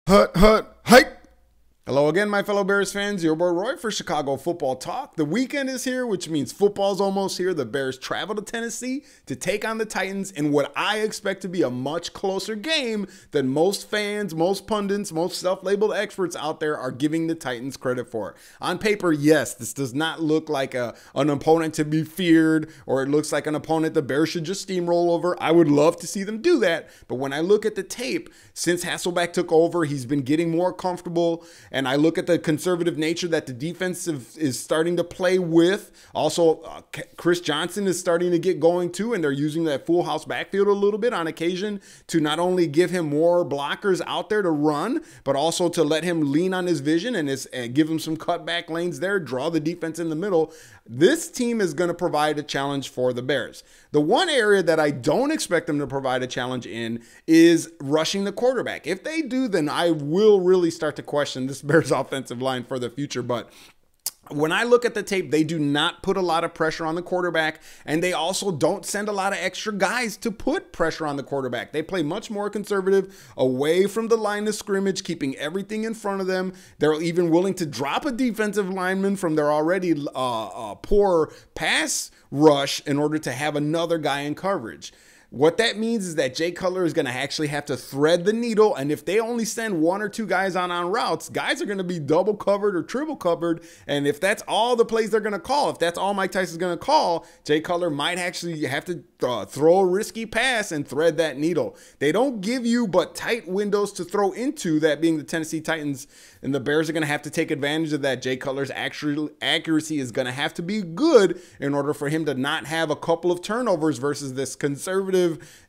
Hut, hut, hike. Hello again, my fellow Bears fans. Your boy Roy for Chicago Football Talk. The weekend is here, which means football's almost here. The Bears travel to Tennessee to take on the Titans in what I expect to be a much closer game than most fans, most pundits, most self-labeled experts out there are giving the Titans credit for. On paper, yes, this does not look like an opponent to be feared, or it looks like an opponent the Bears should just steamroll over. I would love to see them do that, but when I look at the tape, since Hasselbeck took over, he's been getting more comfortable. And I look at the conservative nature that the defense is starting to play with. Also, Chris Johnson is starting to get going too, and they're using that full house backfield a little bit on occasion to not only give him more blockers out there to run, but also to let him lean on his vision and give him some cutback lanes there, draw the defense in the middle. This team is going to provide a challenge for the Bears. The one area that I don't expect them to provide a challenge in is rushing the quarterback. If they do, then I will really start to question this Bears offensive line for the future. But when I look at the tape, they do not put a lot of pressure on the quarterback, and they also don't send a lot of extra guys to put pressure on the quarterback. They play much more conservative, away from the line of scrimmage, keeping everything in front of them. They're even willing to drop a defensive lineman from their already poor pass rush in order to have another guy in coverage. What that means is that Jay Cutler is going to actually have to thread the needle, and if they only send one or two guys on routes, guys are going to be double covered or triple covered, and if that's all the plays they're going to call, if that's all Mike Tyson's going to call, Jay Cutler might actually have to throw a risky pass and thread that needle. They don't give you but tight windows to throw into, that being the Tennessee Titans, and the Bears are going to have to take advantage of that. Jay Cutler's accuracy is going to have to be good in order for him to not have a couple of turnovers versus this conservative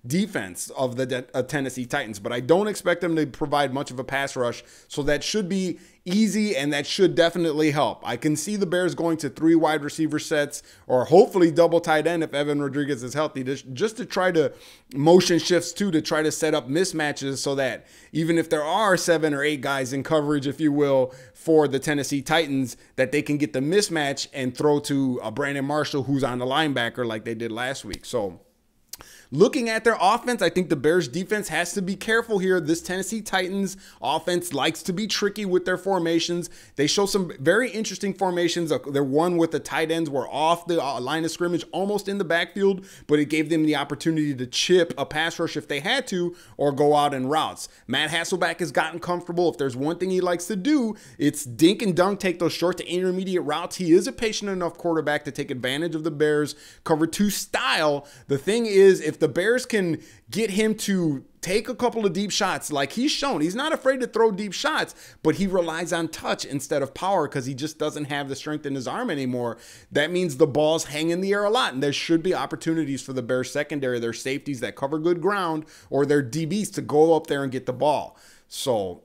defense of the Tennessee Titans. But I don't expect them to provide much of a pass rush, so that should be easy, and that should definitely help. I can see the Bears going to 3 wide receiver sets, or hopefully double tight end if Evan Rodriguez is healthy, just to try to motion shifts too, to try to set up mismatches so that even if there are 7 or 8 guys in coverage, if you will, for the Tennessee Titans, that they can get the mismatch and throw to Brandon Marshall, who's on the linebacker like they did last week. So looking at their offense, I think the Bears defense has to be careful here. This Tennessee Titans offense likes to be tricky with their formations. They show some very interesting formations. They're one with the tight ends were off the line of scrimmage, almost in the backfield, but it gave them the opportunity to chip a pass rush if they had to, or go out in routes. Matt Hasselbeck has gotten comfortable. If there's one thing he likes to do, it's dink and dunk, take those short to intermediate routes. He is a patient enough quarterback to take advantage of the Bears cover 2 style. The thing is, if the Bears can get him to take a couple of deep shots like he's shown, he's not afraid to throw deep shots, but he relies on touch instead of power because he just doesn't have the strength in his arm anymore. That means the balls hang in the air a lot, and there should be opportunities for the Bears secondary, their safeties that cover good ground, or their DBs to go up there and get the ball. So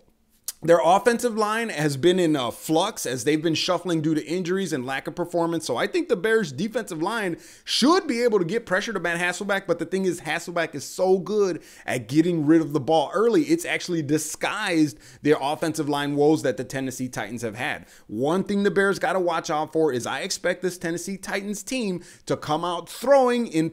their offensive line has been in flux as they've been shuffling due to injuries and lack of performance. So I think the Bears' defensive line should be able to get pressure to Matt Hasselbeck. But the thing is, Hasselbeck is so good at getting rid of the ball early, it's actually disguised their offensive line woes that the Tennessee Titans have had. One thing the Bears got to watch out for is I expect this Tennessee Titans team to come out throwing in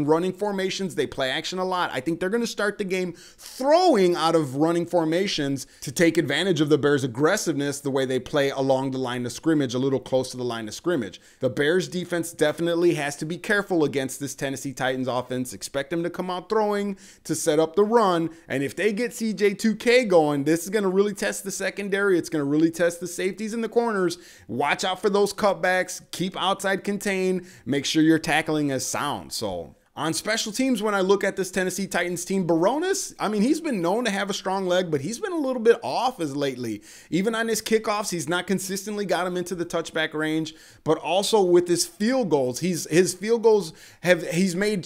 running formations. They play action a lot. I think they're going to start the game throwing out of running formations to take advantage of the Bears' aggressiveness, the way they play along the line of scrimmage, a little close to the line of scrimmage. The Bears defense definitely has to be careful against this Tennessee Titans offense. Expect them to come out throwing to set up the run. And if they get CJ2K going, this is going to really test the secondary. It's going to really test the safeties in the corners. Watch out for those cutbacks. Keep outside contain. Make sure your tackling is sound. So on special teams, when I look at this Tennessee Titans team, Baronis, I mean, he's been known to have a strong leg, but he's been a little bit off as lately. Even on his kickoffs, he's not consistently got him into the touchback range, but also with his field goals, he's made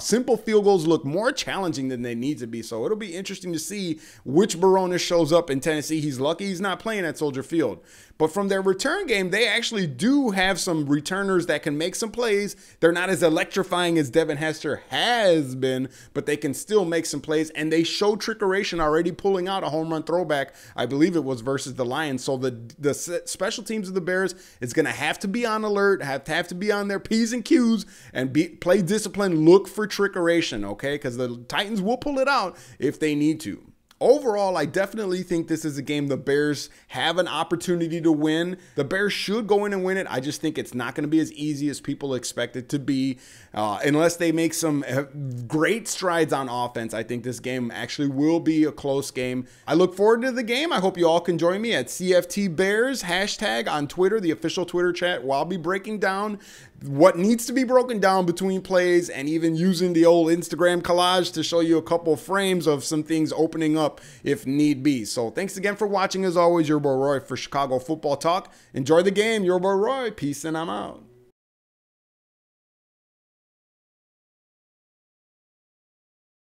simple field goals look more challenging than they need to be. So it'll be interesting to see which Baronis shows up in Tennessee. He's lucky he's not playing at Soldier Field. But from their return game, they actually do have some returners that can make some plays. They're not as electrifying as Devin Hester has been, but they can still make some plays. And they show trickeration already pulling out a home run throwback. I believe it was versus the Lions. So the special teams of the Bears is going to have to be on alert, have to be on their P's and Q's, and play discipline, look for trickeration, okay? Because the Titans will pull it out if they need to. Overall, I definitely think this is a game the Bears have an opportunity to win. The Bears should go in and win it. I just think it's not going to be as easy as people expect it to be. Unless they make some great strides on offense, I think this game actually will be a close game. I look forward to the game. I hope you all can join me at CFT Bears hashtag on Twitter, the official Twitter chat, where I'll be breaking down what needs to be broken down between plays and even using the old Instagram collage to show you a couple frames of some things opening up if need be. So thanks again for watching. As always, your boy Roy for Chicago Football Talk. Enjoy the game. Your boy Roy. Peace and I'm out.